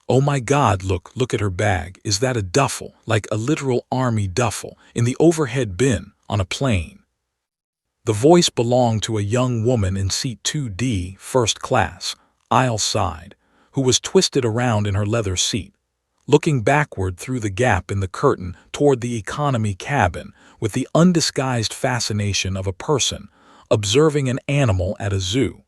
Oh my God, look at her bag. Is that a duffel, like a literal army duffel, in the overhead bin on a plane? The voice belonged to a young woman in seat 2D, first class, aisle side, who was twisted around in her leather seat, looking backward through the gap in the curtain toward the economy cabin with the undisguised fascination of a person observing an animal at a zoo.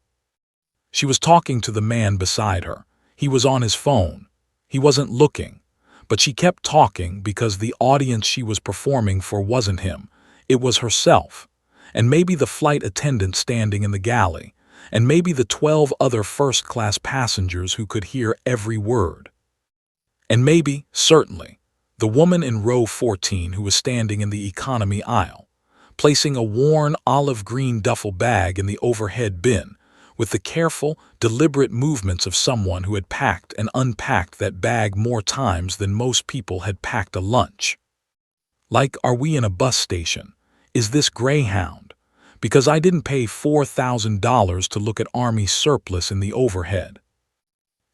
She was talking to the man beside her. He was on his phone. He wasn't looking, but she kept talking because the audience she was performing for wasn't him. It was herself, and maybe the flight attendant standing in the galley, and maybe the 12 other first-class passengers who could hear every word. And maybe, certainly, the woman in row 14 who was standing in the economy aisle, placing a worn olive-green duffel bag in the overhead bin, with the careful, deliberate movements of someone who had packed and unpacked that bag more times than most people had packed a lunch. Like, are we in a bus station? Is this Greyhound? Because I didn't pay $4,000 to look at Army surplus in the overhead.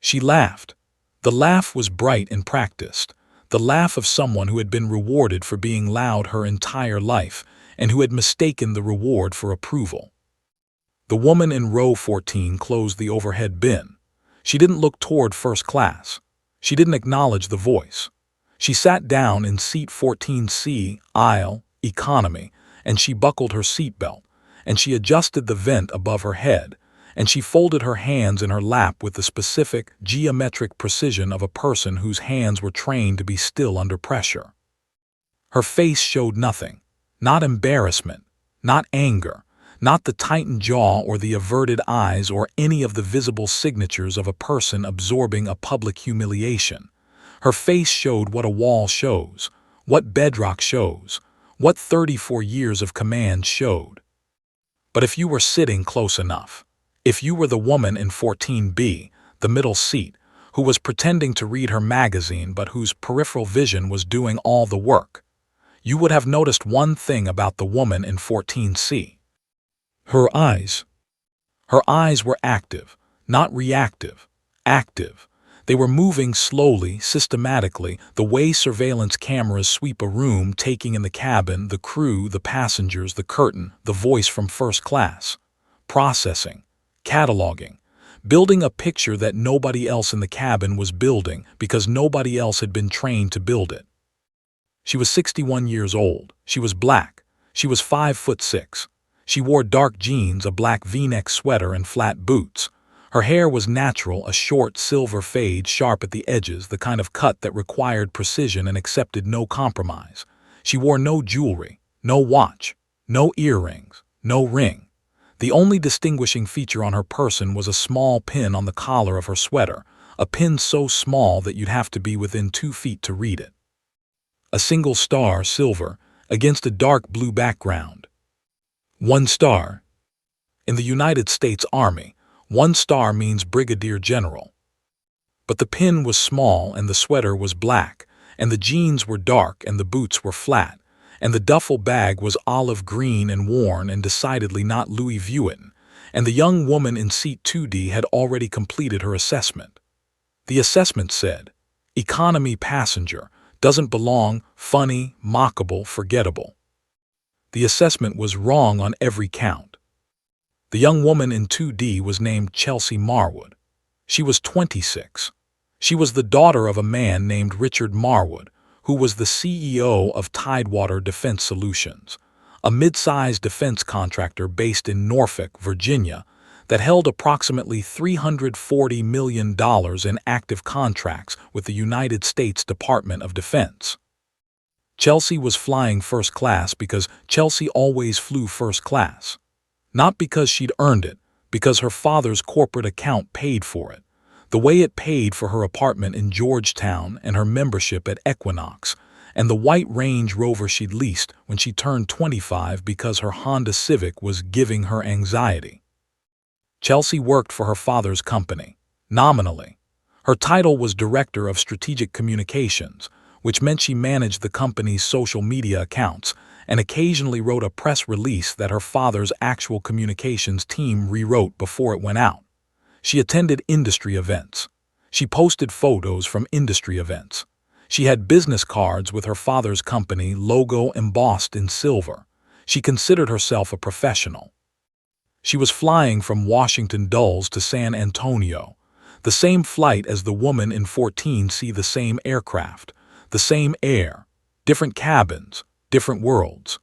She laughed. The laugh was bright and practiced, the laugh of someone who had been rewarded for being loud her entire life and who had mistaken the reward for approval. The woman in row 14 closed the overhead bin. She didn't look toward first class. She didn't acknowledge the voice. She sat down in seat 14C, aisle, economy, and she buckled her seatbelt, and she adjusted the vent above her head, and she folded her hands in her lap with the specific, geometric precision of a person whose hands were trained to be still under pressure. Her face showed nothing, not embarrassment, not anger, not the tightened jaw or the averted eyes or any of the visible signatures of a person absorbing a public humiliation. Her face showed what a wall shows, what bedrock shows, what 34 years of command showed. But if you were sitting close enough, if you were the woman in 14B, the middle seat, who was pretending to read her magazine but whose peripheral vision was doing all the work, you would have noticed one thing about the woman in 14C. Her eyes. Her eyes were active, not reactive, active. They were moving slowly, systematically, the way surveillance cameras sweep a room, taking in the cabin, the crew, the passengers, the curtain, the voice from first class. Processing, cataloging, building a picture that nobody else in the cabin was building because nobody else had been trained to build it. She was 61 years old. She was black. She was 5'6". She wore dark jeans, a black V-neck sweater, and flat boots. Her hair was natural, a short silver fade sharp at the edges, the kind of cut that required precision and accepted no compromise. She wore no jewelry, no watch, no earrings, no ring. The only distinguishing feature on her person was a small pin on the collar of her sweater, a pin so small that you'd have to be within 2 feet to read it. A single star, silver, against a dark blue background. 1 star. In the United States Army, 1 star means Brigadier General. But the pin was small and the sweater was black, and the jeans were dark and the boots were flat, and the duffel bag was olive green and worn and decidedly not Louis Vuitton, and the young woman in seat 2D had already completed her assessment. The assessment said, "Economy passenger, doesn't belong, funny, mockable, forgettable." The assessment was wrong on every count. The young woman in 2D was named Chelsea Marwood. She was 26. She was the daughter of a man named Richard Marwood, who was the CEO of Tidewater Defense Solutions, a mid-sized defense contractor based in Norfolk, Virginia, that held approximately $340 million in active contracts with the United States Department of Defense. Chelsea was flying first class because Chelsea always flew first class. Not because she'd earned it, because her father's corporate account paid for it, the way it paid for her apartment in Georgetown and her membership at Equinox, and the white Range Rover she'd leased when she turned 25 because her Honda Civic was giving her anxiety. Chelsea worked for her father's company, nominally. Her title was Director of Strategic Communications, which meant she managed the company's social media accounts and occasionally wrote a press release that her father's actual communications team rewrote before it went out. She attended industry events. She posted photos from industry events. She had business cards with her father's company logo embossed in silver. She considered herself a professional. She was flying from Washington Dulles to San Antonio, the same flight as the woman in 14C, the same aircraft, the same air, different cabins, different worlds.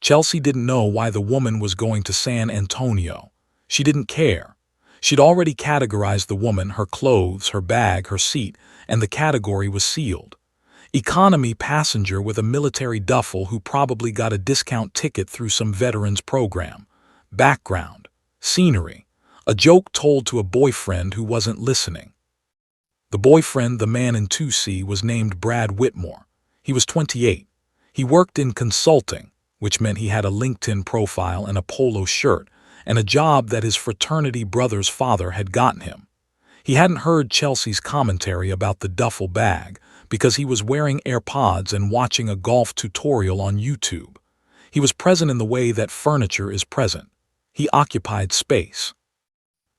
Chelsea didn't know why the woman was going to San Antonio. She didn't care. She'd already categorized the woman, her clothes, her bag, her seat, and the category was sealed. Economy passenger with a military duffel who probably got a discount ticket through some veterans program. Background, scenery, a joke told to a boyfriend who wasn't listening. The boyfriend, the man in 2C, was named Brad Whitmore. He was 28. He worked in consulting, which meant he had a LinkedIn profile and a polo shirt, and a job that his fraternity brother's father had gotten him. He hadn't heard Chelsea's commentary about the duffel bag because he was wearing AirPods and watching a golf tutorial on YouTube. He was present in the way that furniture is present. He occupied space.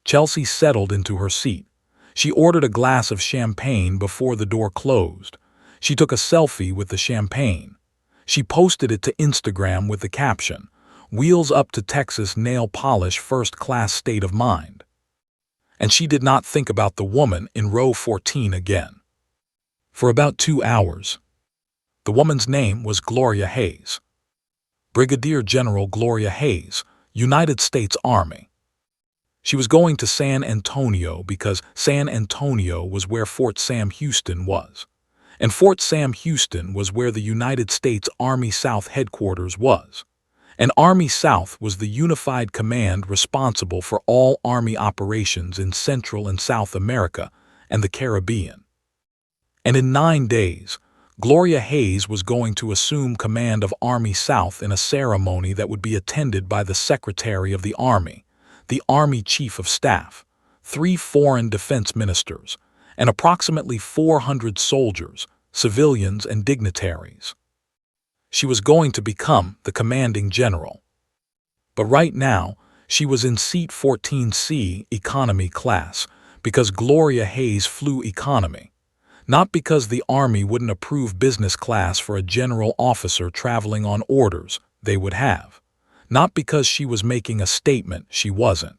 Chelsea settled into her seat. She ordered a glass of champagne before the door closed. She took a selfie with the champagne. She posted it to Instagram with the caption, "Wheels up to Texas nail polish, first class state of mind." And she did not think about the woman in row 14 again. For about 2 hours. The woman's name was Gloria Hayes. Brigadier General Gloria Hayes, United States Army. She was going to San Antonio because San Antonio was where Fort Sam Houston was. And Fort Sam Houston was where the United States Army South headquarters was. And Army South was the unified command responsible for all Army operations in Central and South America and the Caribbean. And in 9 days, Gloria Hayes was going to assume command of Army South in a ceremony that would be attended by the Secretary of the Army, the Army Chief of Staff, 3 foreign defense ministers, and approximately 400 soldiers, civilians, and dignitaries. She was going to become the commanding general. But right now, she was in seat 14C, economy class, because Gloria Hayes flew economy. Not because the Army wouldn't approve business class for a general officer traveling on orders, they would have. Not because she was making a statement, she wasn't.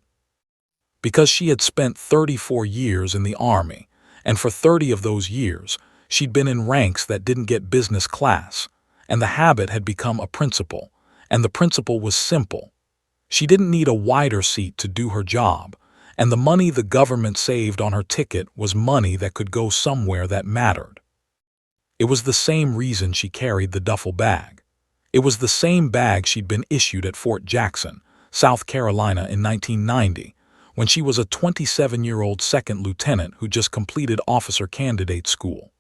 Because she had spent 34 years in the Army, and for 30 of those years, she'd been in ranks that didn't get business class, and the habit had become a principle, and the principle was simple. She didn't need a wider seat to do her job, and the money the government saved on her ticket was money that could go somewhere that mattered. It was the same reason she carried the duffel bag. It was the same bag she'd been issued at Fort Jackson, South Carolina in 1990, when she was a 27-year-old second lieutenant who just completed officer candidate school.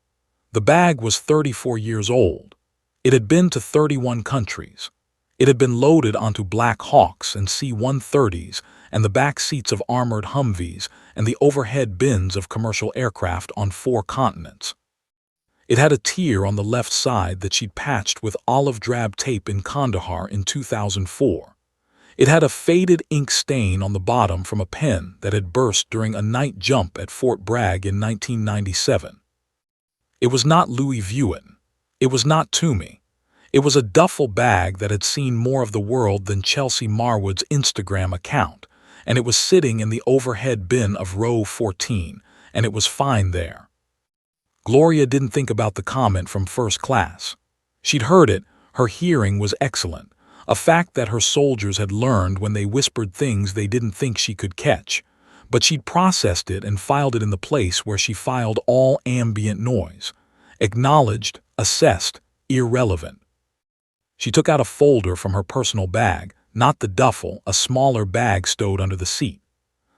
The bag was 34 years old. It had been to 31 countries. It had been loaded onto Black Hawks and C-130s and the back seats of armored Humvees and the overhead bins of commercial aircraft on 4 continents. It had a tear on the left side that she'd patched with olive drab tape in Kandahar in 2004. It had a faded ink stain on the bottom from a pen that had burst during a night jump at Fort Bragg in 1997. It was not Louis Vuitton. It was not Toomey. It was a duffel bag that had seen more of the world than Chelsea Marwood's Instagram account, and it was sitting in the overhead bin of row 14, and it was fine there. Gloria didn't think about the comment from first class. She'd heard it, her hearing was excellent, a fact that her soldiers had learned when they whispered things they didn't think she could catch, but she'd processed it and filed it in the place where she filed all ambient noise. Acknowledged, assessed, irrelevant. She took out a folder from her personal bag, not the duffel, a smaller bag stowed under the seat.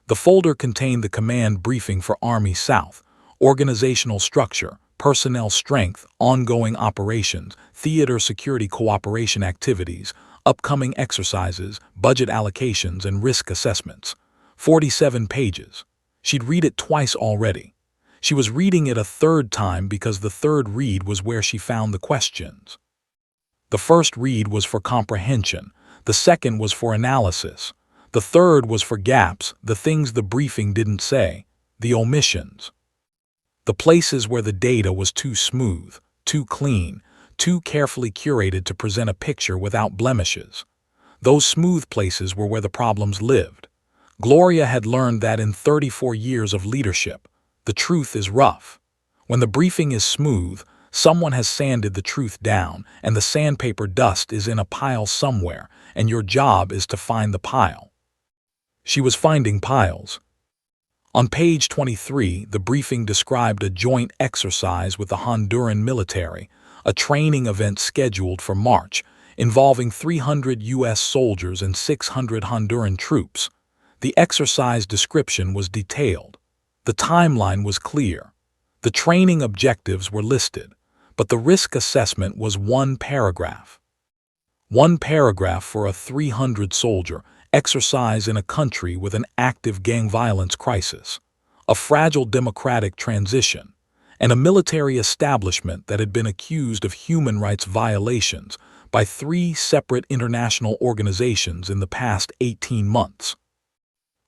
The folder contained the command briefing for Army South, organizational structure, personnel strength, ongoing operations, theater security cooperation activities, upcoming exercises, budget allocations, and risk assessments. 47 pages. She'd read it twice already. She was reading it a third time because the third read was where she found the questions. The first read was for comprehension. The second was for analysis. The third was for gaps, the things the briefing didn't say, the omissions. The places where the data was too smooth, too clean, too carefully curated to present a picture without blemishes. Those smooth places were where the problems lived. Gloria had learned that in 34 years of leadership. The truth is rough. When the briefing is smooth, someone has sanded the truth down, and the sandpaper dust is in a pile somewhere, and your job is to find the pile. She was finding piles. On page 23, the briefing described a joint exercise with the Honduran military, a training event scheduled for March, involving 300 U.S. soldiers and 600 Honduran troops. The exercise description was detailed. The timeline was clear. The training objectives were listed, but the risk assessment was one paragraph. One paragraph for a 300-soldier exercise in a country with an active gang violence crisis, a fragile democratic transition, and a military establishment that had been accused of human rights violations by 3 separate international organizations in the past 18 months.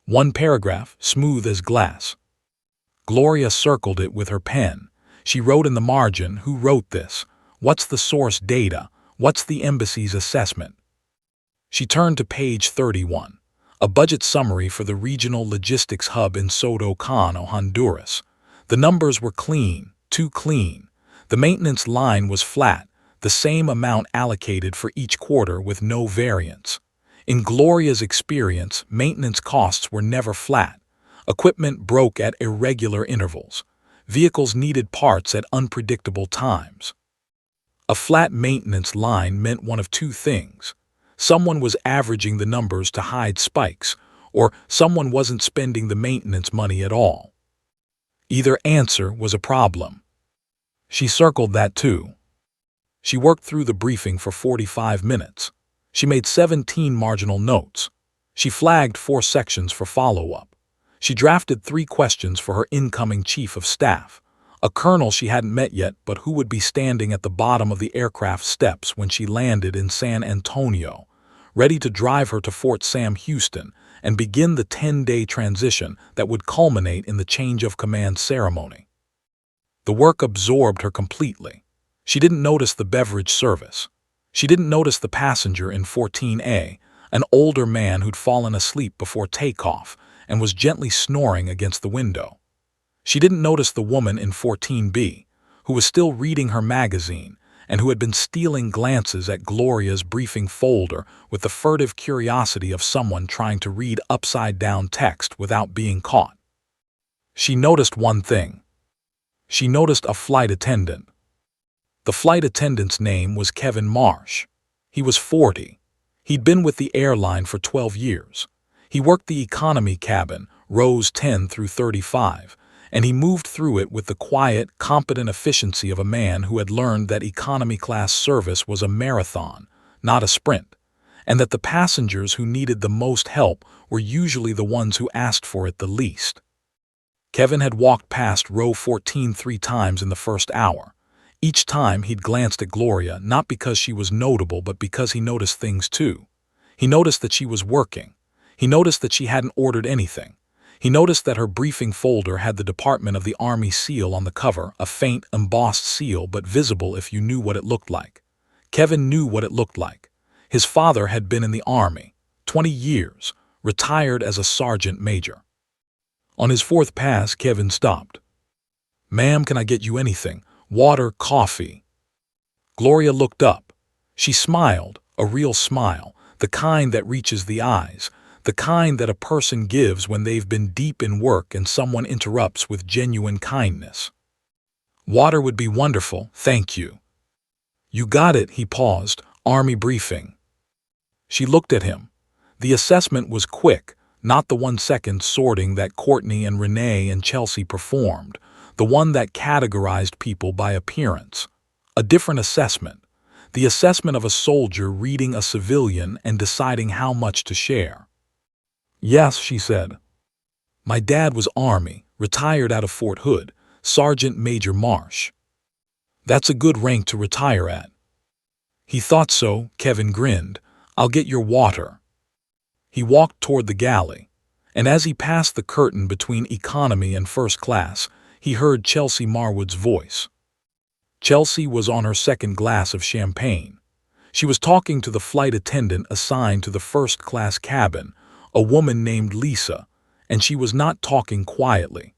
One paragraph, smooth as glass. Gloria circled it with her pen. She wrote in the margin, "Who wrote this? What's the source data? What's the embassy's assessment?" She turned to page 31, a budget summary for the regional logistics hub in Soto Cano, Honduras. The numbers were clean, too clean. The maintenance line was flat, the same amount allocated for each quarter with no variance. In Gloria's experience, maintenance costs were never flat. Equipment broke at irregular intervals. Vehicles needed parts at unpredictable times. A flat maintenance line meant one of two things. Someone was averaging the numbers to hide spikes, or someone wasn't spending the maintenance money at all. Either answer was a problem. She circled that too. She worked through the briefing for 45 minutes. She made 17 marginal notes. She flagged 4 sections for follow-up. She drafted 3 questions for her incoming chief of staff, a colonel she hadn't met yet but who would be standing at the bottom of the aircraft steps when she landed in San Antonio, ready to drive her to Fort Sam Houston and begin the 10-day transition that would culminate in the change of command ceremony. The work absorbed her completely. She didn't notice the beverage service. She didn't notice the passenger in 14A, an older man who'd fallen asleep before takeoff and was gently snoring against the window. She didn't notice the woman in 14B, who was still reading her magazine and who had been stealing glances at Gloria's briefing folder with the furtive curiosity of someone trying to read upside-down text without being caught. She noticed one thing. She noticed a flight attendant. The flight attendant's name was Kevin Marsh. He was 40. He'd been with the airline for 12 years. He worked the economy cabin, rows 10 through 35, and he moved through it with the quiet, competent efficiency of a man who had learned that economy-class service was a marathon, not a sprint, and that the passengers who needed the most help were usually the ones who asked for it the least. Kevin had walked past row 14 3 times in the first hour. Each time he'd glanced at Gloria not because she was notable but because he noticed things too. He noticed that she was working. He noticed that she hadn't ordered anything. He noticed that her briefing folder had the Department of the Army seal on the cover, a faint, embossed seal but visible if you knew what it looked like. Kevin knew what it looked like. His father had been in the Army, 20 years, retired as a sergeant major. On his 4th pass, Kevin stopped. "Ma'am, can I get you anything? Water, coffee?" Gloria looked up. She smiled, a real smile, the kind that reaches the eyes, the kind that a person gives when they've been deep in work and someone interrupts with genuine kindness. "Water would be wonderful, thank you." "You got it," he paused. "Army briefing." She looked at him. The assessment was quick, not the 1-second sorting that Courtney and Renee and Chelsea performed, the one that categorized people by appearance. A different assessment. The assessment of a soldier reading a civilian and deciding how much to share. "Yes," she said. "My dad was Army, retired out of Fort Hood, Sergeant Major Marsh." "That's a good rank to retire at." "He thought so," Kevin grinned. "I'll get your water." He walked toward the galley, and as he passed the curtain between economy and first class, he heard Chelsea Marwood's voice. Chelsea was on her second glass of champagne. She was talking to the flight attendant assigned to the first-class cabin, a woman named Lisa, and she was not talking quietly.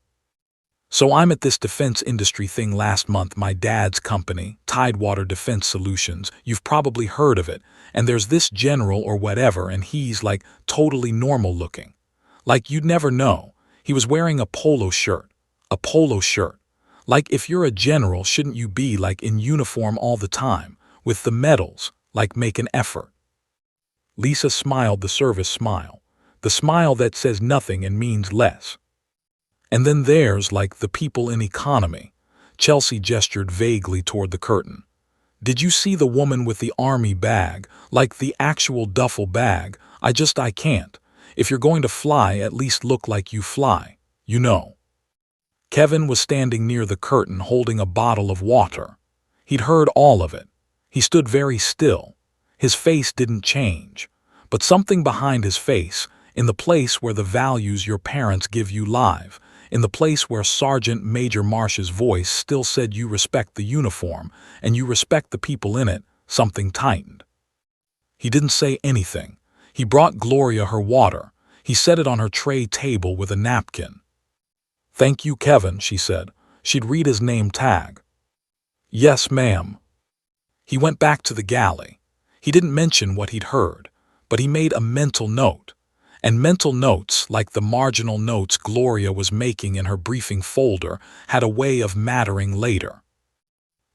"So I'm at this defense industry thing last month, my dad's company, Tidewater Defense Solutions. You've probably heard of it, and there's this general or whatever, and he's like totally normal looking. Like you'd never know. He was wearing a polo shirt. A polo shirt. Like if you're a general, shouldn't you be like in uniform all the time, with the medals, like make an effort?" Lisa smiled the service smile, the smile that says nothing and means less. "And then there's like the people in economy." Chelsea gestured vaguely toward the curtain. "Did you see the woman with the army bag, like the actual duffel bag? I can't. If you're going to fly, at least look like you fly, you know." Kevin was standing near the curtain holding a bottle of water. He'd heard all of it. He stood very still. His face didn't change, but something behind his face, in the place where the values your parents give you live, in the place where Sergeant Major Marsh's voice still said you respect the uniform and you respect the people in it, something tightened. He didn't say anything. He brought Gloria her water. He set it on her tray table with a napkin. "Thank you, Kevin," she said. She'd read his name tag. "Yes, ma'am." He went back to the galley. He didn't mention what he'd heard, but he made a mental note. And mental notes, like the marginal notes Gloria was making in her briefing folder, had a way of mattering later.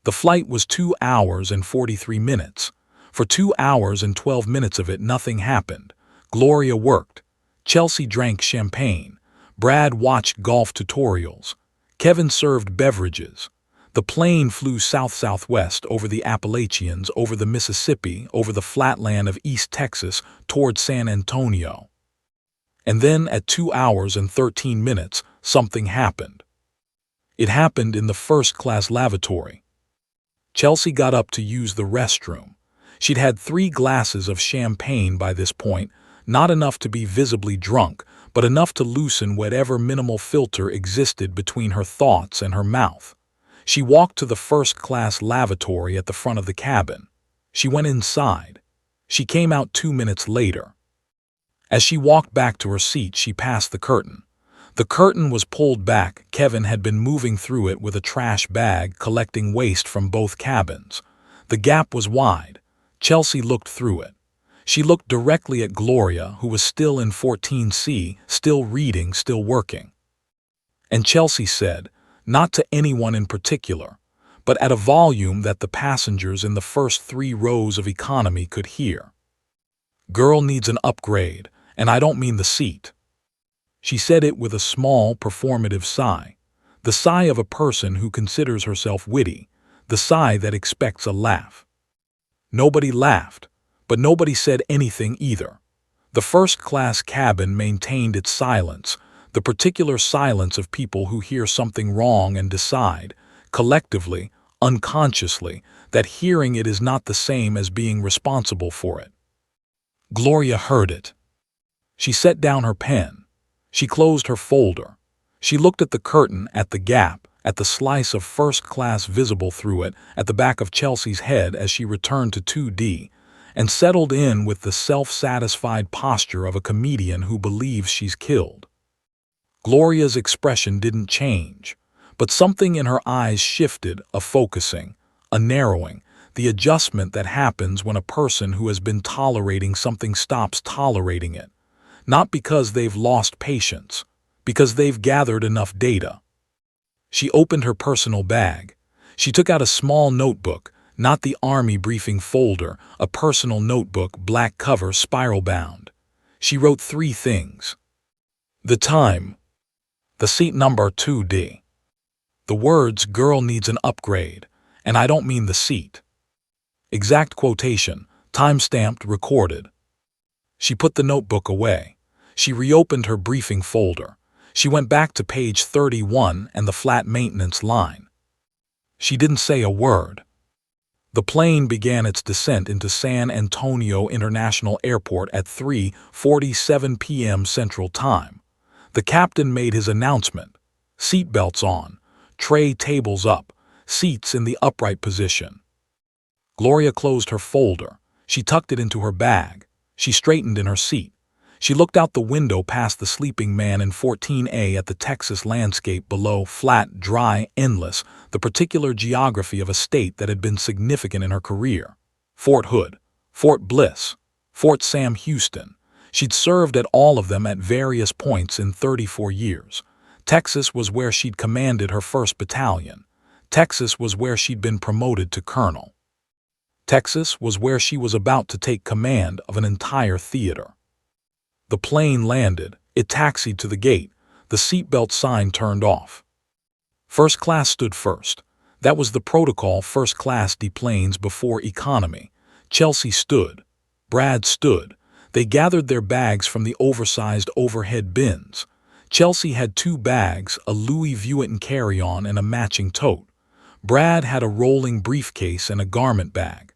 The flight was 2 hours and 43 minutes. For 2 hours and 12 minutes of it, nothing happened. Gloria worked. Chelsea drank champagne. Brad watched golf tutorials. Kevin served beverages. The plane flew south-southwest over the Appalachians, over the Mississippi, over the flatland of East Texas, toward San Antonio. And then, at 2 hours and 13 minutes, something happened. It happened in the first-class lavatory. Chelsea got up to use the restroom. She'd had 3 glasses of champagne by this point, not enough to be visibly drunk, but enough to loosen whatever minimal filter existed between her thoughts and her mouth. She walked to the first-class lavatory at the front of the cabin. She went inside. She came out 2 minutes later. As she walked back to her seat, she passed the curtain. The curtain was pulled back. Kevin had been moving through it with a trash bag, collecting waste from both cabins. The gap was wide. Chelsea looked through it. She looked directly at Gloria, who was still in 14C, still reading, still working. And Chelsea said, not to anyone in particular, but at a volume that the passengers in the first 3 rows of economy could hear, "Girl needs an upgrade, and I don't mean the seat." She said it with a small, performative sigh, the sigh of a person who considers herself witty, the sigh that expects a laugh. Nobody laughed, but nobody said anything either. The first-class cabin maintained its silence, the particular silence of people who hear something wrong and decide, collectively, unconsciously, that hearing it is not the same as being responsible for it. Gloria heard it. She set down her pen. She closed her folder. She looked at the curtain, at the gap, at the slice of first class visible through it, at the back of Chelsea's head as she returned to 2D, and settled in with the self-satisfied posture of a comedian who believes she's killed. Gloria's expression didn't change, but something in her eyes shifted, a focusing, a narrowing, the adjustment that happens when a person who has been tolerating something stops tolerating it, not because they've lost patience, because they've gathered enough data. She opened her personal bag. She took out a small notebook, not the Army briefing folder, a personal notebook, black cover, spiral-bound. She wrote 3 things. The time. The seat number 2D. The words, "Girl needs an upgrade, and I don't mean the seat." Exact quotation, time-stamped, recorded. She put the notebook away. She reopened her briefing folder. She went back to page 31 and the flat maintenance line. She didn't say a word. The plane began its descent into San Antonio International Airport at 3:47 p.m. Central Time. The captain made his announcement. "Seatbelts on. tray tables up, seats in the upright position. Gloria closed her folder. She tucked it into her bag. She straightened in her seat. She looked out the window past the sleeping man in 14A at the Texas landscape below, flat, dry, endless, the particular geography of a state that had been significant in her career. Fort Hood, Fort Bliss, Fort Sam Houston. She'd served at all of them at various points in 34 years. Texas was where she'd commanded her 1st Battalion. Texas was where she'd been promoted to colonel. Texas was where she was about to take command of an entire theater. The plane landed. It taxied to the gate. The seatbelt sign turned off. First class stood first. That was the protocol. First class deplanes before economy. Chelsea stood. Brad stood. They gathered their bags from the oversized overhead bins. Chelsea had 2 bags, a Louis Vuitton carry-on and a matching tote. Brad had a rolling briefcase and a garment bag.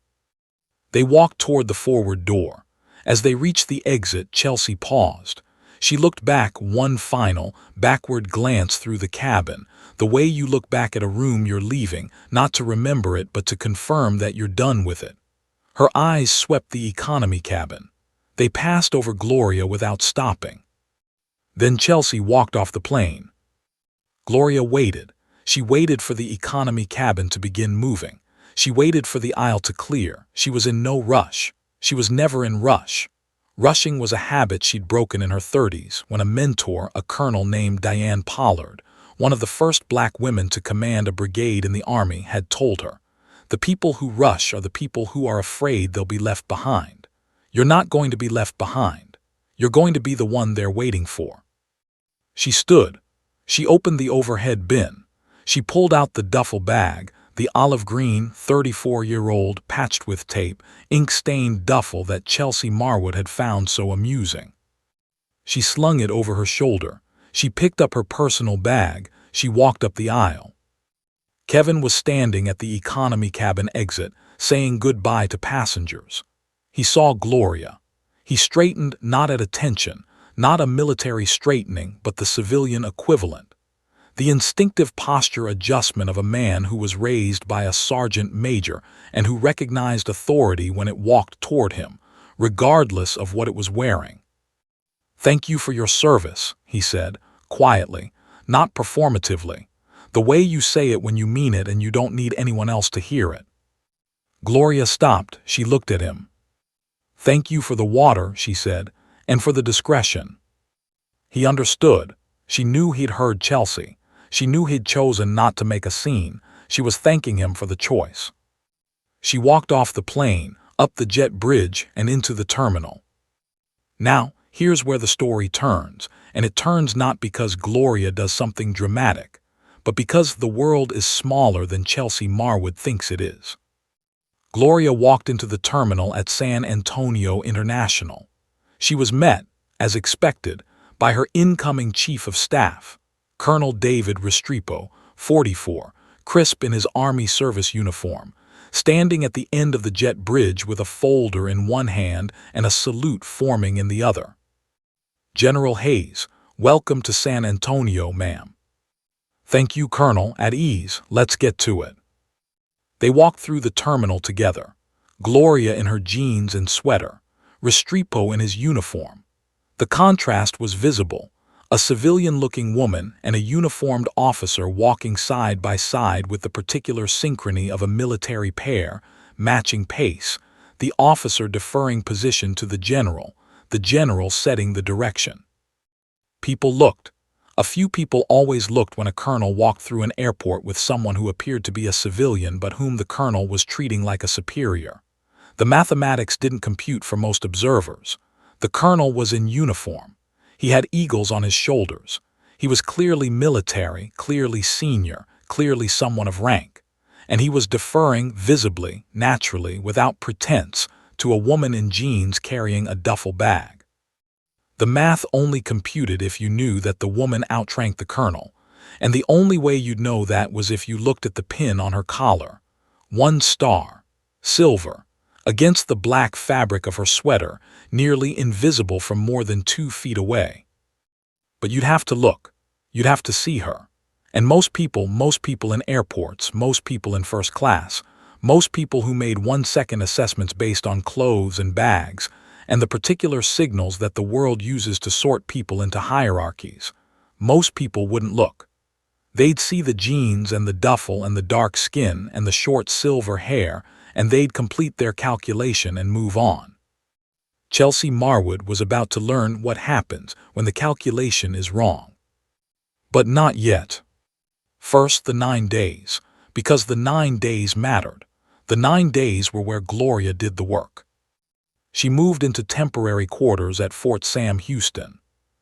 They walked toward the forward door. As they reached the exit, Chelsea paused. She looked back, one final, backward glance through the cabin, the way you look back at a room you're leaving, not to remember it but to confirm that you're done with it. Her eyes swept the economy cabin. They passed over Gloria without stopping. Then Chelsea walked off the plane. Gloria waited. She waited for the economy cabin to begin moving. She waited for the aisle to clear. She was in no rush. She was never in rush. Rushing was a habit she'd broken in her 30s when a mentor, a colonel named Diane Pollard, one of the first black women to command a brigade in the Army, had told her, "The people who rush are the people who are afraid they'll be left behind. You're not going to be left behind. You're going to be the one they're waiting for." She stood. She opened the overhead bin. She pulled out the duffel bag, the olive green, 34-year-old, patched with tape, ink-stained duffel that Chelsea Marwood had found so amusing. She slung it over her shoulder. She picked up her personal bag. She walked up the aisle. Kevin was standing at the economy cabin exit, saying goodbye to passengers. He saw Gloria. He straightened, not at attention, not a military straightening, but the civilian equivalent. The instinctive posture adjustment of a man who was raised by a sergeant major and who recognized authority when it walked toward him, regardless of what it was wearing. "Thank you for your service," he said, quietly, not performatively, the way you say it when you mean it and you don't need anyone else to hear it. Gloria stopped. She looked at him. "Thank you for the water," she said, "and for the discretion." He understood. She knew he'd heard Chelsea. She knew he'd chosen not to make a scene. She was thanking him for the choice. She walked off the plane, up the jet bridge, and into the terminal. Now, here's where the story turns, and it turns not because Gloria does something dramatic, but because the world is smaller than Chelsea Marwood thinks it is. Gloria walked into the terminal at San Antonio International. She was met, as expected, by her incoming Chief of Staff, Colonel David Restrepo, 44, crisp in his Army service uniform, standing at the end of the jet bridge with a folder in one hand and a salute forming in the other. "General Hayes, welcome to San Antonio, ma'am." "Thank you, Colonel, at ease, let's get to it." They walked through the terminal together, Gloria in her jeans and sweater, Restrepo in his uniform. The contrast was visible. A civilian-looking woman and a uniformed officer walking side by side with the particular synchrony of a military pair, matching pace, the officer deferring position to the general setting the direction. People looked. A few people always looked when a colonel walked through an airport with someone who appeared to be a civilian but whom the colonel was treating like a superior. The mathematics didn't compute for most observers. The colonel was in uniform. He had eagles on his shoulders. He was clearly military, clearly senior, clearly someone of rank. And he was deferring visibly, naturally, without pretense, to a woman in jeans carrying a duffel bag. The math only computed if you knew that the woman outranked the colonel, and the only way you'd know that was if you looked at the pin on her collar. 1 star, silver, against the black fabric of her sweater, nearly invisible from more than 2 feet away. But you'd have to look. You'd have to see her. And most people in airports, most people in first class, most people who made 1-second assessments based on clothes and bags, and the particular signals that the world uses to sort people into hierarchies, most people wouldn't look. They'd see the jeans and the duffel and the dark skin and the short silver hair, and they'd complete their calculation and move on. Chelsea Marwood was about to learn what happens when the calculation is wrong. But not yet. First, the 9 days, because the 9 days mattered. The 9 days were where Gloria did the work. She moved into temporary quarters at Fort Sam Houston.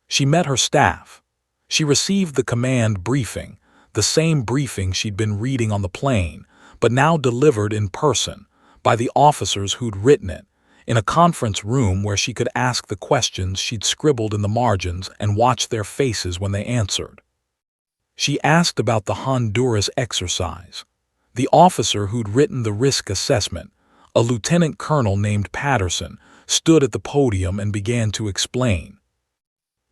She met her staff. She received the command briefing, the same briefing she'd been reading on the plane, but now delivered in person, by the officers who'd written it, in a conference room where she could ask the questions she'd scribbled in the margins and watch their faces when they answered. She asked about the Honduras exercise. The officer who'd written the risk assessment, a lieutenant colonel named Patterson, stood at the podium and began to explain.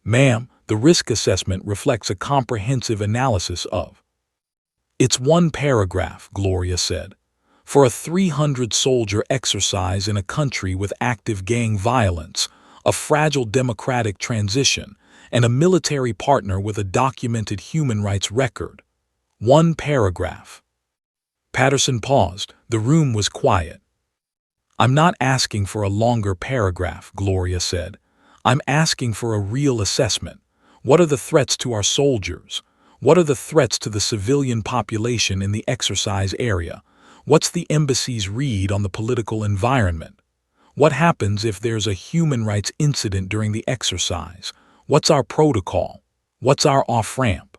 "Ma'am, the risk assessment reflects a comprehensive analysis of—" "It's one paragraph," Gloria said. "For a 300-soldier exercise in a country with active gang violence, a fragile democratic transition, and a military partner with a documented human rights record. One paragraph." Patterson paused. The room was quiet. "I'm not asking for a longer paragraph," Gloria said. "I'm asking for a real assessment. What are the threats to our soldiers? What are the threats to the civilian population in the exercise area? What's the embassy's read on the political environment? What happens if there's a human rights incident during the exercise? What's our protocol? What's our off-ramp?"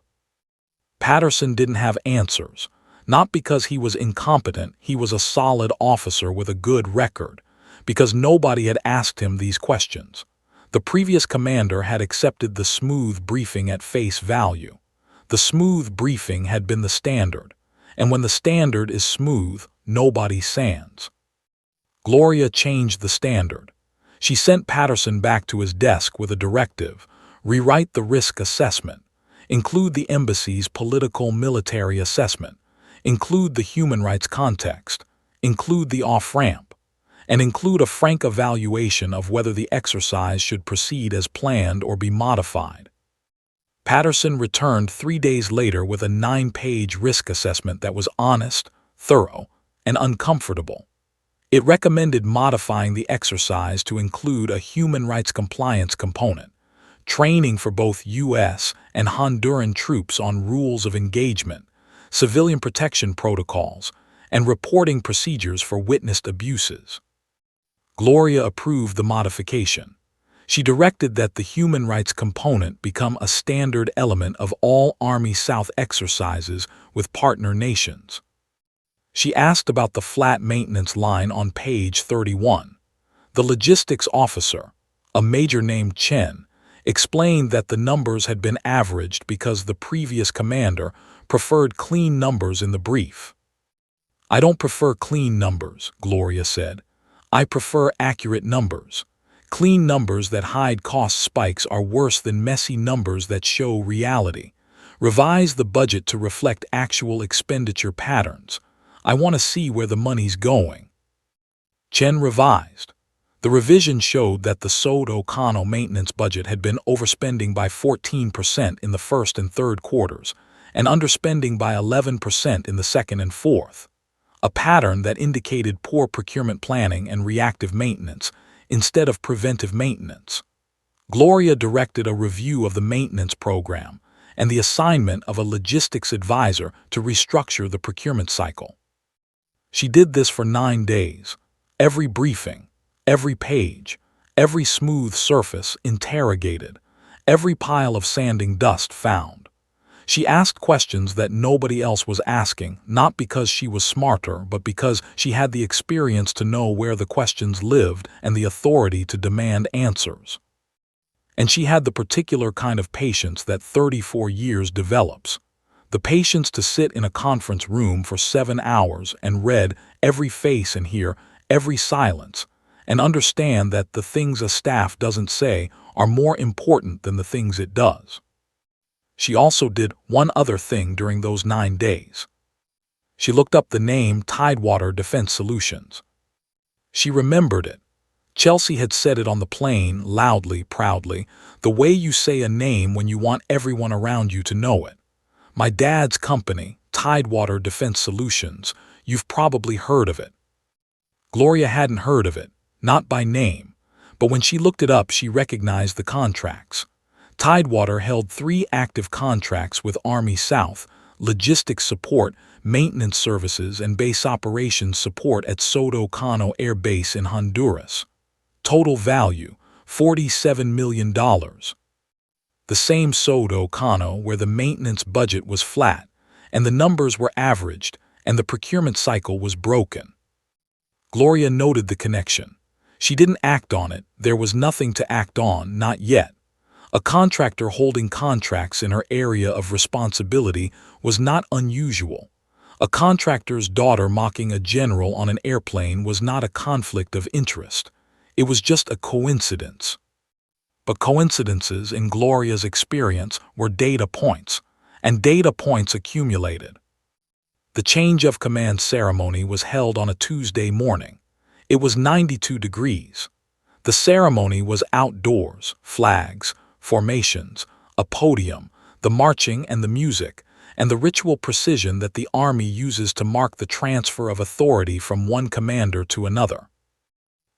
Patterson didn't have answers. Not because he was incompetent, he was a solid officer with a good record, because nobody had asked him these questions. The previous commander had accepted the smooth briefing at face value. The smooth briefing had been the standard, and when the standard is smooth, nobody sands. Gloria changed the standard. She sent Patterson back to his desk with a directive: rewrite the risk assessment, include the embassy's political-military assessment, include the human rights context, include the off-ramp, and include a frank evaluation of whether the exercise should proceed as planned or be modified. Patterson returned 3 days later with a 9-page risk assessment that was honest, thorough, and uncomfortable. It recommended modifying the exercise to include a human rights compliance component, training for both U.S. and Honduran troops on rules of engagement, civilian protection protocols, and reporting procedures for witnessed abuses. Gloria approved the modification. She directed that the human rights component become a standard element of all Army South exercises with partner nations. She asked about the flat maintenance line on page 31. The logistics officer, a major named Chen, explained that the numbers had been averaged because the previous commander preferred clean numbers in the brief. "I don't prefer clean numbers," Gloria said. "I prefer accurate numbers. Clean numbers that hide cost spikes are worse than messy numbers that show reality. Revise the budget to reflect actual expenditure patterns. I want to see where the money's going." Chen revised. The revision showed that the Soto Kano maintenance budget had been overspending by 14% in the first and third quarters, and underspending by 11% in the second and fourth, a pattern that indicated poor procurement planning and reactive maintenance instead of preventive maintenance. Gloria directed a review of the maintenance program and the assignment of a logistics advisor to restructure the procurement cycle. She did this for 9 days. Every briefing, every page, every smooth surface interrogated, every pile of sanding dust found. She asked questions that nobody else was asking, not because she was smarter, but because she had the experience to know where the questions lived and the authority to demand answers. And she had the particular kind of patience that 34 years develops. The patience to sit in a conference room for 7 hours and read every face and hear every silence, and understand that the things a staff doesn't say are more important than the things it does. She also did one other thing during those 9 days. She looked up the name Tidewater Defense Solutions. She remembered it. Chelsea had said it on the plane, loudly, proudly, the way you say a name when you want everyone around you to know it. My dad's company, Tidewater Defense Solutions, you've probably heard of it. Gloria hadn't heard of it, not by name, but when she looked it up she recognized the contracts. Tidewater held 3 active contracts with Army South: logistics support, maintenance services, and base operations support at Soto Cano Air Base in Honduras. Total value, $47 million. The same Soto Cano where the maintenance budget was flat, and the numbers were averaged, and the procurement cycle was broken. Gloria noted the connection. She didn't act on it. There was nothing to act on, not yet. A contractor holding contracts in her area of responsibility was not unusual. A contractor's daughter mocking a general on an airplane was not a conflict of interest. It was just a coincidence. But coincidences, in Gloria's experience, were data points, and data points accumulated. The change of command ceremony was held on a Tuesday morning. It was 92 degrees. The ceremony was outdoors: flags, formations, a podium, the marching and the music, and the ritual precision that the Army uses to mark the transfer of authority from one commander to another.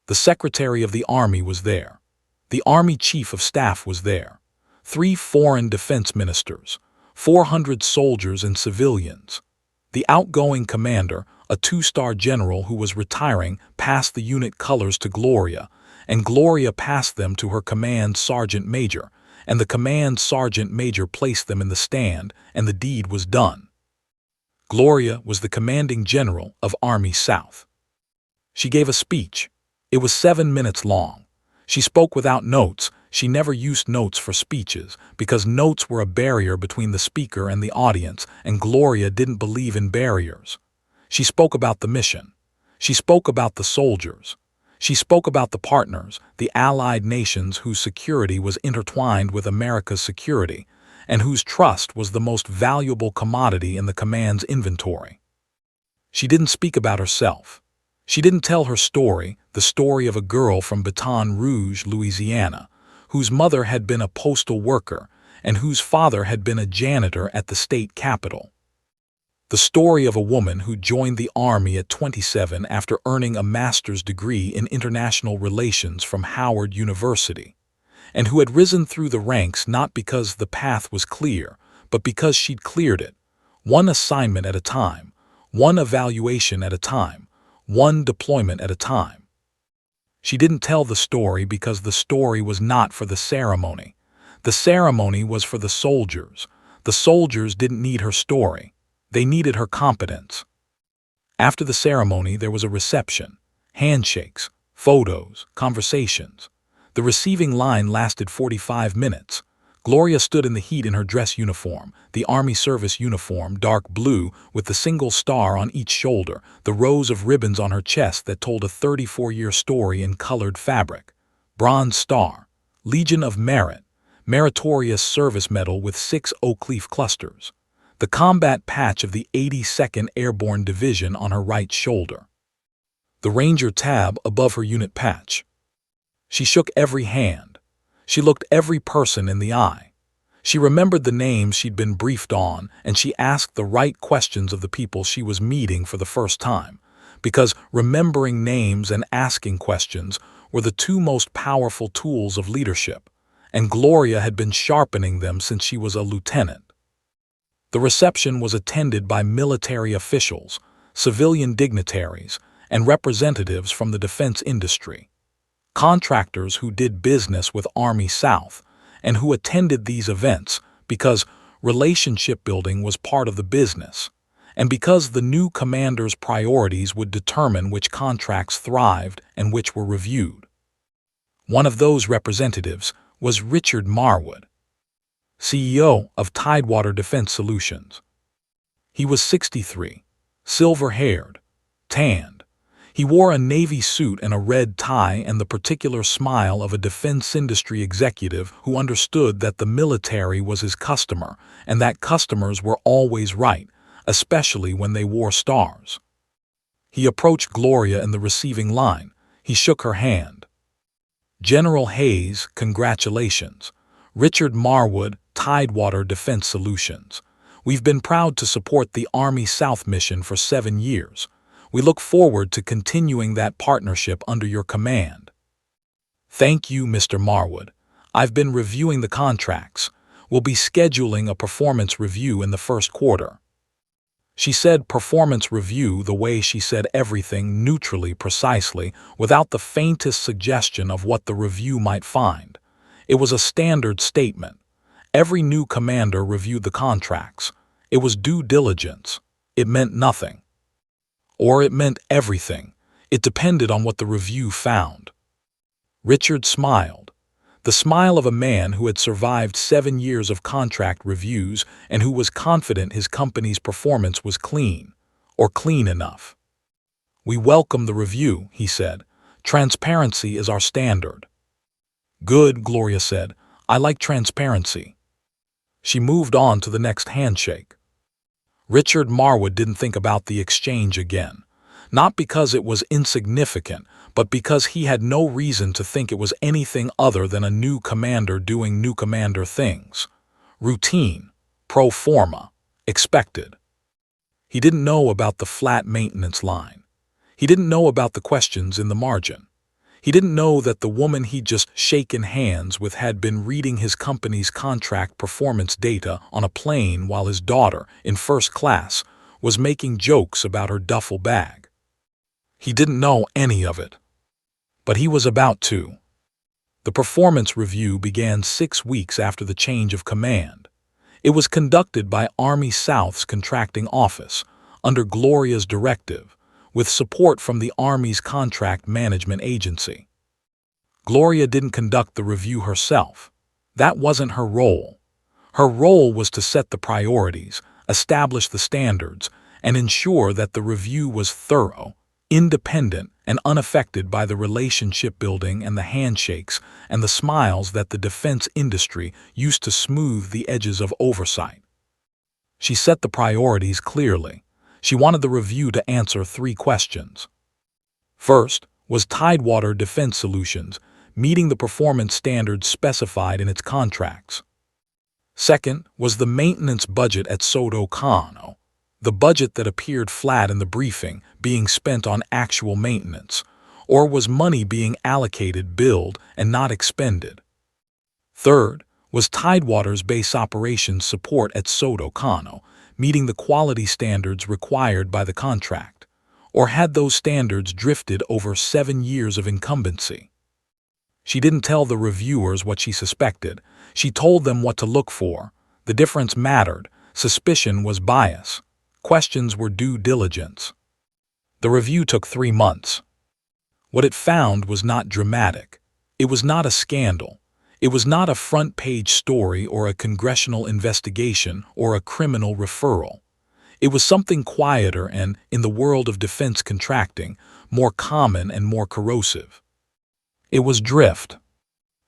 The Secretary of the Army was there. The Army Chief of Staff was there. 3 foreign defense ministers, 400 soldiers and civilians. The outgoing commander, a 2-star general who was retiring, passed the unit colors to Gloria, and Gloria passed them to her command sergeant major, and the command sergeant major placed them in the stand, and the deed was done. Gloria was the commanding general of Army South. She gave a speech. It was 7 minutes long. She spoke without notes. She never used notes for speeches, because notes were a barrier between the speaker and the audience, and Gloria didn't believe in barriers. She spoke about the mission. She spoke about the soldiers. She spoke about the partners, the allied nations whose security was intertwined with America's security, and whose trust was the most valuable commodity in the command's inventory. She didn't speak about herself. She didn't tell her story, the story of a girl from Baton Rouge, Louisiana, whose mother had been a postal worker and whose father had been a janitor at the state capitol. The story of a woman who joined the Army at 27 after earning a master's degree in international relations from Howard University, and who had risen through the ranks not because the path was clear, but because she'd cleared it, one assignment at a time, one evaluation at a time, one deployment at a time. She didn't tell the story because the story was not for the ceremony. The ceremony was for the soldiers. The soldiers didn't need her story. They needed her competence. After the ceremony, there was a reception, handshakes, photos, conversations. The receiving line lasted 45 minutes. Gloria stood in the heat in her dress uniform, the Army service uniform, dark blue, with the single star on each shoulder, the rows of ribbons on her chest that told a 34-year story in colored fabric. Bronze Star, Legion of Merit, Meritorious Service Medal with 6 oak leaf clusters. The combat patch of the 82nd Airborne Division on her right shoulder. The Ranger tab above her unit patch. She shook every hand. She looked every person in the eye. She remembered the names she'd been briefed on, and she asked the right questions of the people she was meeting for the first time, because remembering names and asking questions were the 2 most powerful tools of leadership, and Gloria had been sharpening them since she was a lieutenant. The reception was attended by military officials, civilian dignitaries, and representatives from the defense industry. Contractors who did business with Army South and who attended these events because relationship building was part of the business, and because the new commander's priorities would determine which contracts thrived and which were reviewed. One of those representatives was Richard Marwood, CEO of Tidewater Defense Solutions. He was 63, silver-haired, tanned. He wore a navy suit and a red tie and the particular smile of a defense industry executive who understood that the military was his customer and that customers were always right, especially when they wore stars. He approached Gloria in the receiving line. He shook her hand. "General Hayes, congratulations. Richard Marwood, Tidewater Defense Solutions. We've been proud to support the Army South mission for 7 years. We look forward to continuing that partnership under your command." "Thank you, Mr. Marwood. I've been reviewing the contracts. We'll be scheduling a performance review in the first quarter." She said performance review the way she said everything, neutrally, precisely, without the faintest suggestion of what the review might find. It was a standard statement. Every new commander reviewed the contracts. It was due diligence. It meant nothing. Or it meant everything. It depended on what the review found. Richard smiled. The smile of a man who had survived 7 years of contract reviews and who was confident his company's performance was clean, or clean enough. "We welcome the review," he said. "Transparency is our standard." "Good," Gloria said. "I like transparency." She moved on to the next handshake. Richard Marwood didn't think about the exchange again. Not because it was insignificant, but because he had no reason to think it was anything other than a new commander doing new commander things. Routine, pro forma, expected. He didn't know about the flat maintenance line. He didn't know about the questions in the margin. He didn't know that the woman he'd just shaken hands with had been reading his company's contract performance data on a plane while his daughter, in first class, was making jokes about her duffel bag. He didn't know any of it. But he was about to. The performance review began 6 weeks after the change of command. It was conducted by Army South's contracting office, under Gloria's directive, with support from the Army's contract management agency. Gloria didn't conduct the review herself. That wasn't her role. Her role was to set the priorities, establish the standards, and ensure that the review was thorough, independent, and unaffected by the relationship building and the handshakes and the smiles that the defense industry used to smooth the edges of oversight. She set the priorities clearly. She wanted the review to answer 3 questions. First, was Tidewater Defense Solutions meeting the performance standards specified in its contracts? Second, was the maintenance budget at Soto Kano, the budget that appeared flat in the briefing, being spent on actual maintenance, or was money being allocated, billed, and not expended? Third, was Tidewater's base operations support at Soto Kano meeting the quality standards required by the contract, or had those standards drifted over 7 years of incumbency? She didn't tell the reviewers what she suspected. She told them what to look for. The difference mattered. Suspicion was bias. Questions were due diligence. The review took 3 months. What it found was not dramatic. It was not a scandal. It was not a front-page story or a congressional investigation or a criminal referral. It was something quieter and, in the world of defense contracting, more common and more corrosive. It was drift.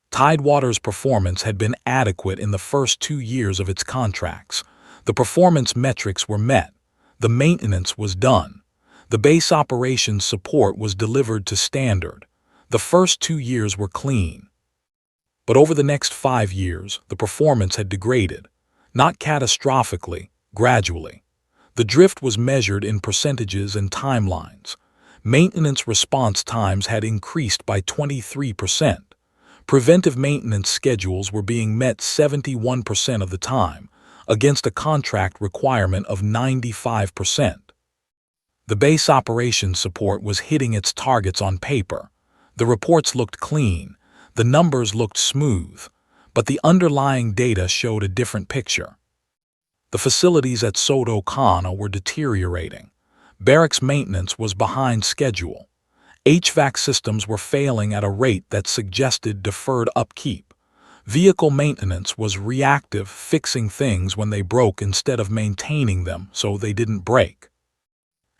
Tidewater's performance had been adequate in the first 2 years of its contracts. The performance metrics were met. The maintenance was done. The base operations support was delivered to standard. The first 2 years were clean. But over the next 5 years, the performance had degraded. Not catastrophically, gradually. The drift was measured in percentages and timelines. Maintenance response times had increased by 23%. Preventive maintenance schedules were being met 71% of the time, against a contract requirement of 95%. The base operations support was hitting its targets on paper. The reports looked clean. The numbers looked smooth. But the underlying data showed a different picture. The facilities at Soto Kano were deteriorating. Barracks maintenance was behind schedule. HVAC systems were failing at a rate that suggested deferred upkeep. Vehicle maintenance was reactive, fixing things when they broke instead of maintaining them so they didn't break.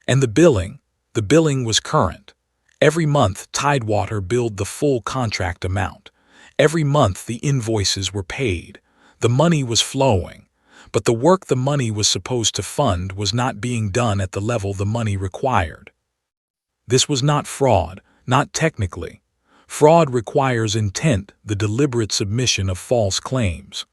And the billing was current. Every month, Tidewater billed the full contract amount. Every month, the invoices were paid. The money was flowing. But the work the money was supposed to fund was not being done at the level the money required. This was not fraud, not technically. Fraud requires intent, the deliberate submission of false claims.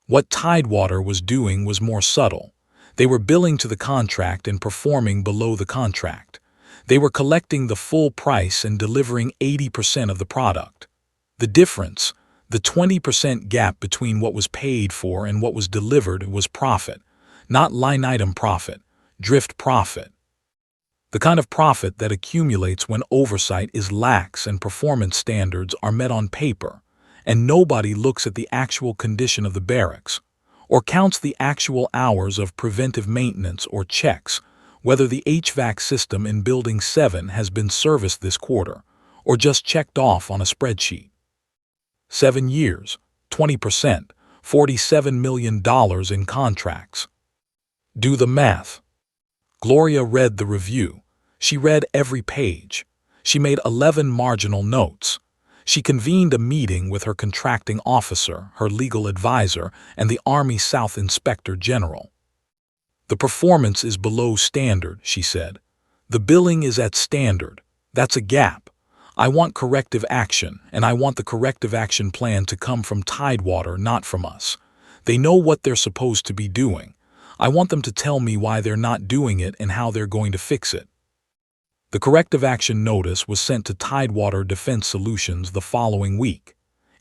What Tidewater was doing was more subtle. They were billing to the contract and performing below the contract. They were collecting the full price and delivering 80% of the product. The difference, the 20% gap between what was paid for and what was delivered, was profit, not line-item profit, drift profit. The kind of profit that accumulates when oversight is lax and performance standards are met on paper, and nobody looks at the actual condition of the barracks, or counts the actual hours of preventive maintenance or checks whether the HVAC system in Building 7 has been serviced this quarter, or just checked off on a spreadsheet. 7 years, 20%, $47 million in contracts. Do the math. Gloria read the review. She read every page. She made 11 marginal notes. She convened a meeting with her contracting officer, her legal advisor, and the Army South Inspector General. The performance is below standard, she said. The billing is at standard. That's a gap. I want corrective action, and I want the corrective action plan to come from Tidewater, not from us. They know what they're supposed to be doing. I want them to tell me why they're not doing it and how they're going to fix it. The corrective action notice was sent to Tidewater Defense Solutions the following week.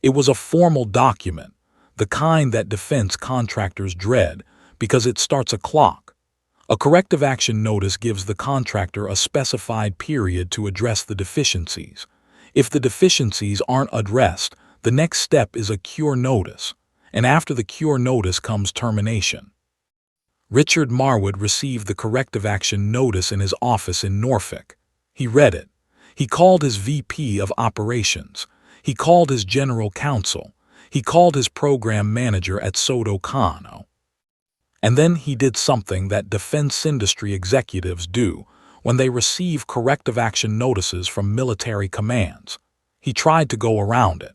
It was a formal document, the kind that defense contractors dread, because it starts a clock. A corrective action notice gives the contractor a specified period to address the deficiencies. If the deficiencies aren't addressed, the next step is a cure notice, and after the cure notice comes termination. Richard Marwood received the corrective action notice in his office in Norfolk. He read it. He called his VP of operations. He called his general counsel. He called his program manager at Soto Kano. And then he did something that defense industry executives do when they receive corrective action notices from military commands. He tried to go around it.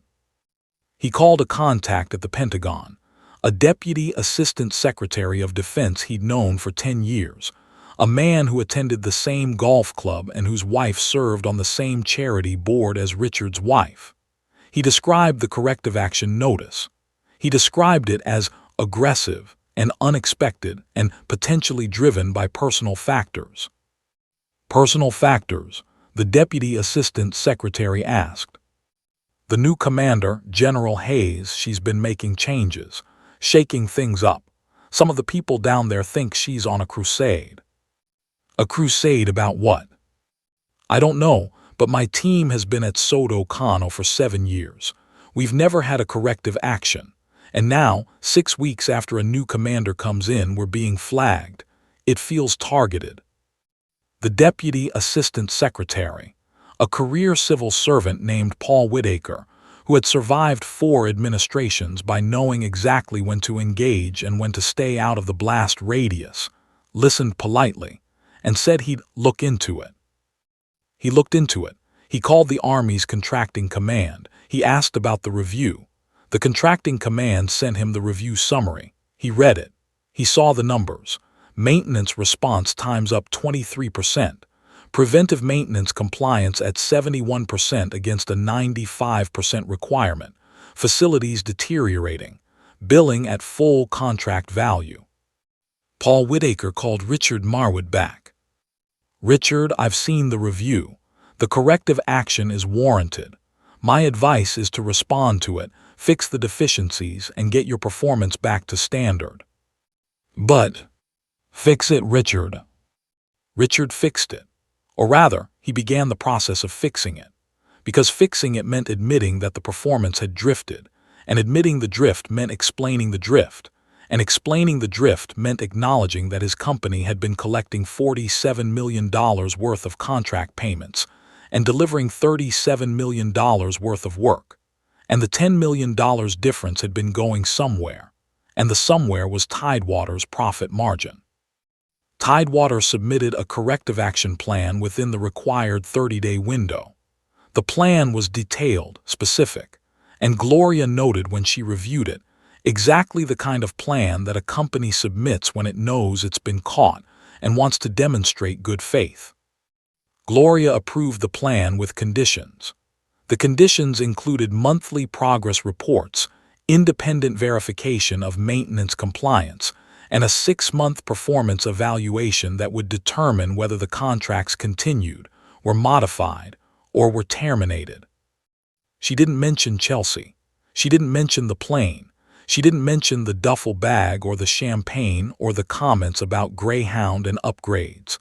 He called a contact at the Pentagon, a deputy assistant secretary of defense he'd known for 10 years, a man who attended the same golf club and whose wife served on the same charity board as Richard's wife. He described the corrective action notice. He described it as aggressive and unexpected and potentially driven by personal factors. Personal factors, the deputy assistant secretary asked. The new commander, General Hayes, she's been making changes, shaking things up. Some of the people down there think she's on a crusade. A crusade about what? I don't know, but my team has been at Soto Kano for 7 years. We've never had a corrective action. And now, 6 weeks after a new commander comes in, we're being flagged. It feels targeted. The deputy assistant secretary, a career civil servant named Paul Whitaker, who had survived 4 administrations by knowing exactly when to engage and when to stay out of the blast radius, listened politely and said he'd look into it. He looked into it. He called the Army's contracting command. He asked about the review. The contracting command sent him the review summary. He read it. He saw the numbers. Maintenance response times up 23%. Preventive maintenance compliance at 71% against a 95% requirement. Facilities deteriorating. Billing at full contract value. Paul Whitaker called Richard Marwood back. Richard, I've seen the review. The corrective action is warranted. My advice is to respond to it, fix the deficiencies, and get your performance back to standard. But, fix it, Richard. Richard fixed it. Or rather, he began the process of fixing it. Because fixing it meant admitting that the performance had drifted, and admitting the drift meant explaining the drift, and explaining the drift meant acknowledging that his company had been collecting $47 million worth of contract payments and delivering $37 million worth of work. And the $10 million difference had been going somewhere, and the somewhere was Tidewater's profit margin. Tidewater submitted a corrective action plan within the required 30-day window. The plan was detailed, specific, and Gloria noted when she reviewed it, exactly the kind of plan that a company submits when it knows it's been caught and wants to demonstrate good faith. Gloria approved the plan with conditions. The conditions included monthly progress reports, independent verification of maintenance compliance, and a 6-month performance evaluation that would determine whether the contracts continued, were modified, or were terminated. She didn't mention Chelsea. She didn't mention the plane. She didn't mention the duffel bag or the champagne or the comments about Greyhound and upgrades.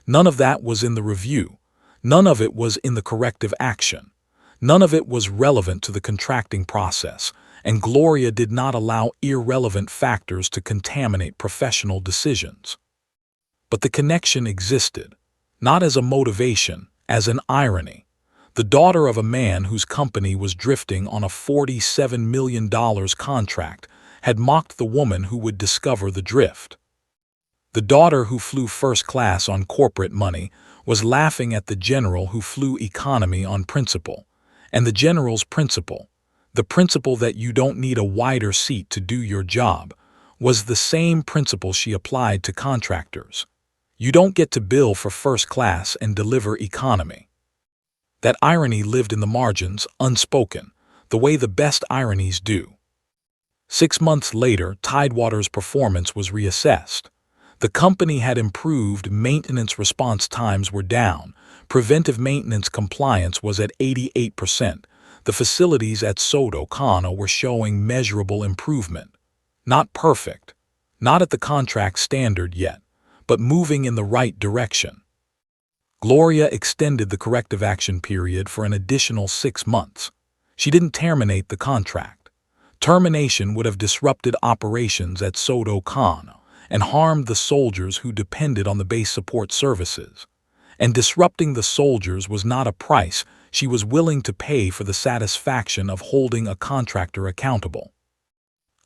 None of that was in the review. None of it was in the corrective action. None of it was relevant to the contracting process, and Gloria did not allow irrelevant factors to contaminate professional decisions. But the connection existed, not as a motivation, as an irony. The daughter of a man whose company was drifting on a $47 million contract had mocked the woman who would discover the drift. The daughter who flew first class on corporate money was laughing at the general who flew economy on principle. And the general's principle, the principle that you don't need a wider seat to do your job, was the same principle she applied to contractors. You don't get to bill for first class and deliver economy. That irony lived in the margins, unspoken, the way the best ironies do. 6 months later, Tidewater's performance was reassessed. The company had improved, maintenance response times were down, preventive maintenance compliance was at 88%. The facilities at Soto Kano were showing measurable improvement. Not perfect, not at the contract standard yet, but moving in the right direction. Gloria extended the corrective action period for an additional 6 months. She didn't terminate the contract. Termination would have disrupted operations at Soto Kano and harmed the soldiers who depended on the base support services. And disrupting the soldiers was not a price she was willing to pay for the satisfaction of holding a contractor accountable.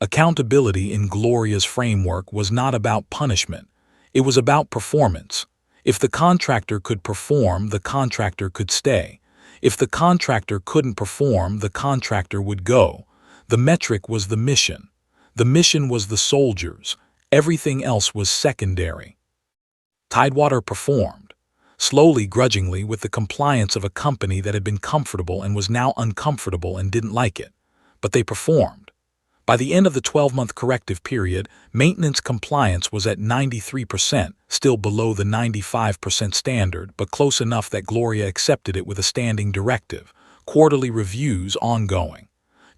Accountability in Gloria's framework was not about punishment. It was about performance. If the contractor could perform, the contractor could stay. If the contractor couldn't perform, the contractor would go. The metric was the mission. The mission was the soldiers. Everything else was secondary. Tidewater performed, slowly, grudgingly, with the compliance of a company that had been comfortable and was now uncomfortable and didn't like it. But they performed. By the end of the 12-month corrective period, maintenance compliance was at 93%, still below the 95% standard, but close enough that Gloria accepted it with a standing directive. Quarterly reviews ongoing.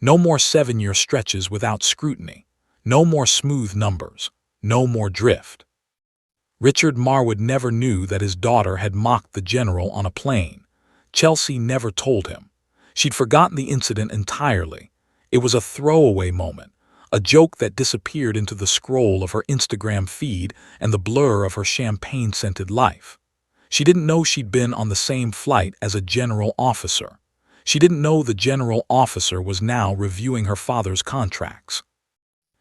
No more 7-year stretches without scrutiny. No more smooth numbers. No more drift. Richard Marwood never knew that his daughter had mocked the general on a plane. Chelsea never told him. She'd forgotten the incident entirely. It was a throwaway moment, a joke that disappeared into the scroll of her Instagram feed and the blur of her champagne-scented life. She didn't know she'd been on the same flight as a general officer. She didn't know the general officer was now reviewing her father's contracts.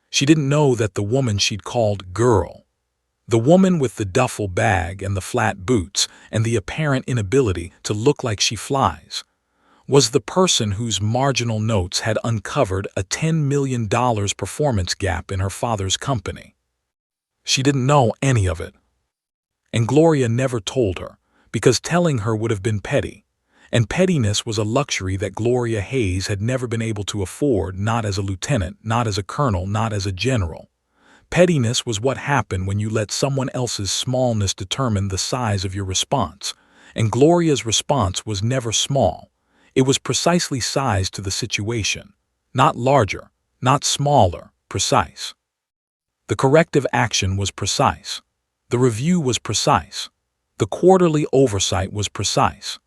She didn't know that the woman she'd called girl, the woman with the duffel bag and the flat boots and the apparent inability to look like she flies, was the person whose marginal notes had uncovered a $10 million performance gap in her father's company. She didn't know any of it. And Gloria never told her, because telling her would have been petty. And pettiness was a luxury that Gloria Hayes had never been able to afford, not as a lieutenant, not as a colonel, not as a general. Pettiness was what happened when you let someone else's smallness determine the size of your response. And Gloria's response was never small. It was precisely sized to the situation. Not larger, not smaller, precise. The corrective action was precise. The review was precise. The quarterly oversight was precise.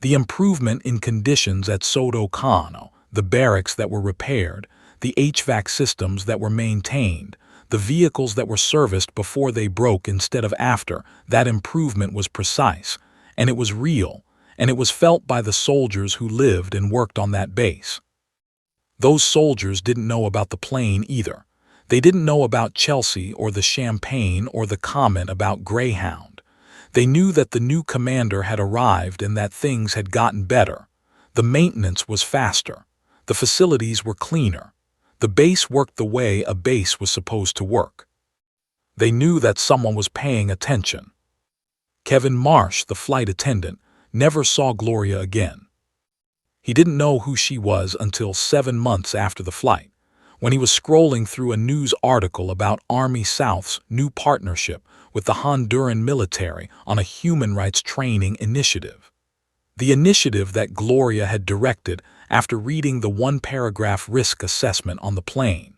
The improvement in conditions at Soto Kano, the barracks that were repaired, the HVAC systems that were maintained, the vehicles that were serviced before they broke instead of after, that improvement was precise, and it was real, and it was felt by the soldiers who lived and worked on that base. Those soldiers didn't know about the plane either. They didn't know about Chelsea or the champagne or the comment about Greyhound. They knew that the new commander had arrived and that things had gotten better. The maintenance was faster. The facilities were cleaner. The base worked the way a base was supposed to work. They knew that someone was paying attention. Kevin Marsh, the flight attendant, never saw Gloria again. He didn't know who she was until 7 months after the flight, when he was scrolling through a news article about Army South's new partnership with the Honduran military on a human rights training initiative. The initiative that Gloria had directed after reading the one-paragraph risk assessment on the plane.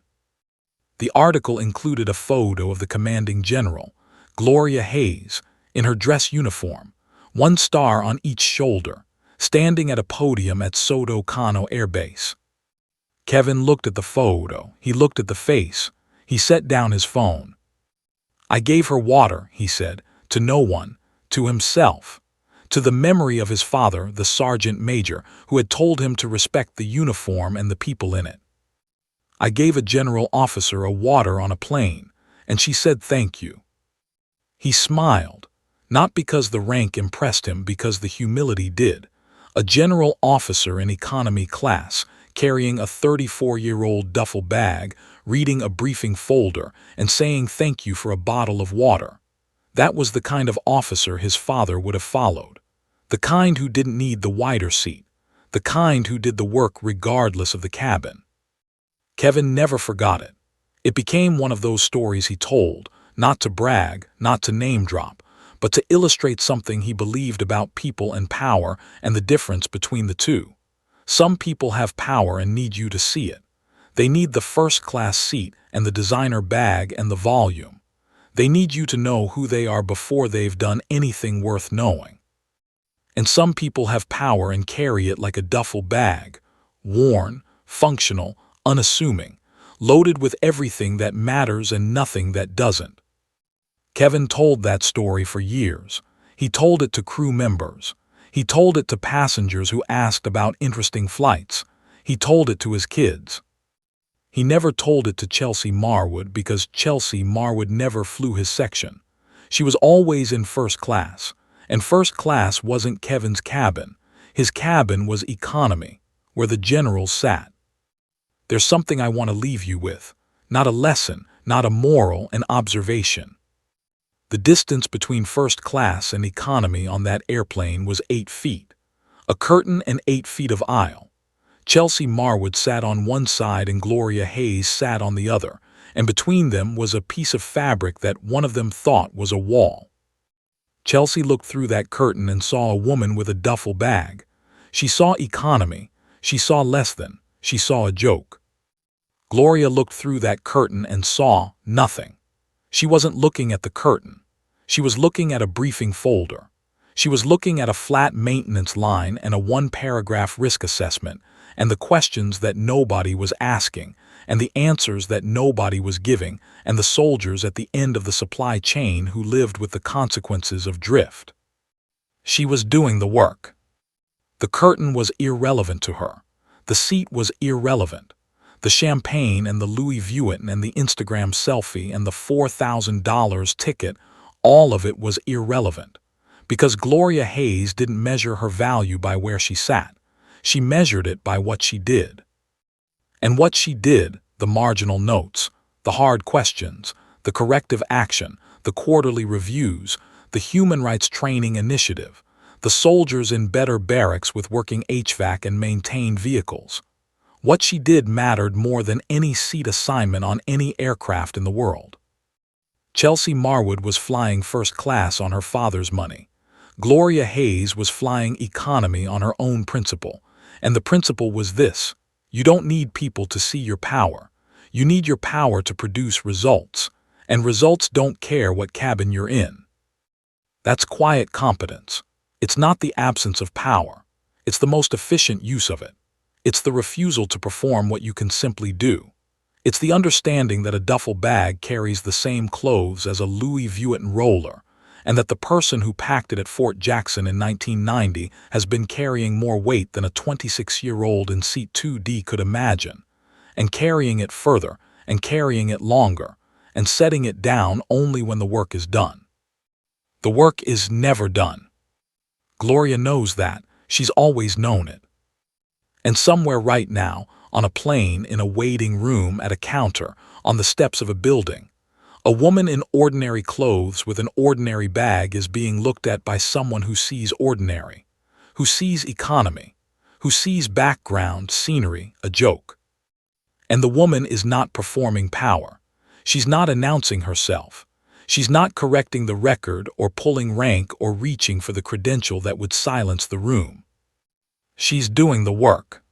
The article included a photo of the commanding general, Gloria Hayes, in her dress uniform, 1 star on each shoulder, standing at a podium at Soto Cano Air Base. Kevin looked at the photo, he looked at the face, he set down his phone. "I gave her water," he said, to no one, to himself, to the memory of his father, the sergeant major, who had told him to respect the uniform and the people in it. "I gave a general officer a water on a plane, and she said thank you." He smiled, not because the rank impressed him, because the humility did. A general officer in economy class, carrying a 34-year-old duffel bag, reading a briefing folder, and saying thank you for a bottle of water. That was the kind of officer his father would have followed. The kind who didn't need the wider seat. The kind who did the work regardless of the cabin. Kevin never forgot it. It became one of those stories he told, not to brag, not to name drop, but to illustrate something he believed about people and power and the difference between the two. Some people have power and need you to see it. They need the first-class seat and the designer bag and the volume. They need you to know who they are before they've done anything worth knowing. And some people have power and carry it like a duffel bag, worn, functional, unassuming, loaded with everything that matters and nothing that doesn't. Kevin told that story for years. He told it to crew members. He told it to passengers who asked about interesting flights. He told it to his kids. He never told it to Chelsea Marwood because Chelsea Marwood never flew his section. She was always in first class, and first class wasn't Kevin's cabin. His cabin was economy, where the generals sat. There's something I want to leave you with, not a lesson, not a moral, an observation. The distance between first class and economy on that airplane was 8 feet. A curtain and 8 feet of aisle. Chelsea Marwood sat on one side and Gloria Hayes sat on the other, and between them was a piece of fabric that one of them thought was a wall. Chelsea looked through that curtain and saw a woman with a duffel bag. She saw economy. She saw less than. She saw a joke. Gloria looked through that curtain and saw nothing. She wasn't looking at the curtain. She was looking at a briefing folder. She was looking at a flat maintenance line and a one-paragraph risk assessment, and the questions that nobody was asking, and the answers that nobody was giving, and the soldiers at the end of the supply chain who lived with the consequences of drift. She was doing the work. The curtain was irrelevant to her. The seat was irrelevant. The champagne and the Louis Vuitton and the Instagram selfie and the $4,000 ticket, all of it was irrelevant. Because Gloria Hayes didn't measure her value by where she sat. She measured it by what she did. And what she did, the marginal notes, the hard questions, the corrective action, the quarterly reviews, the human rights training initiative, the soldiers in better barracks with working HVAC and maintained vehicles. What she did mattered more than any seat assignment on any aircraft in the world. Chelsea Marwood was flying first class on her father's money. Gloria Hayes was flying economy on her own principle. And the principle was this: you don't need people to see your power. You need your power to produce results. And results don't care what cabin you're in. That's quiet competence. It's not the absence of power. It's the most efficient use of it. It's the refusal to perform what you can simply do. It's the understanding that a duffel bag carries the same clothes as a Louis Vuitton roller, and that the person who packed it at Fort Jackson in 1990 has been carrying more weight than a 26-year-old in seat 2D could imagine, and carrying it further, and carrying it longer, and setting it down only when the work is done. The work is never done. Gloria knows that. She's always known it. And somewhere right now, on a plane, in a waiting room, at a counter, on the steps of a building, a woman in ordinary clothes with an ordinary bag is being looked at by someone who sees ordinary, who sees economy, who sees background, scenery, a joke. And the woman is not performing power. She's not announcing herself. She's not correcting the record or pulling rank or reaching for the credential that would silence the room. She's doing the work.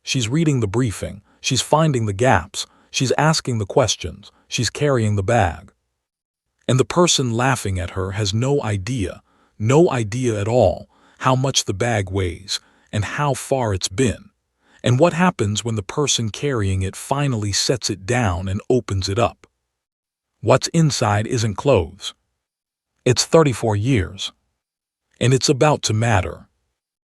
She's reading the briefing. She's finding the gaps. She's asking the questions. She's carrying the bag. And the person laughing at her has no idea at all, how much the bag weighs and how far it's been. And what happens when the person carrying it finally sets it down and opens it up? What's inside isn't clothes. It's 34 years. And it's about to matter.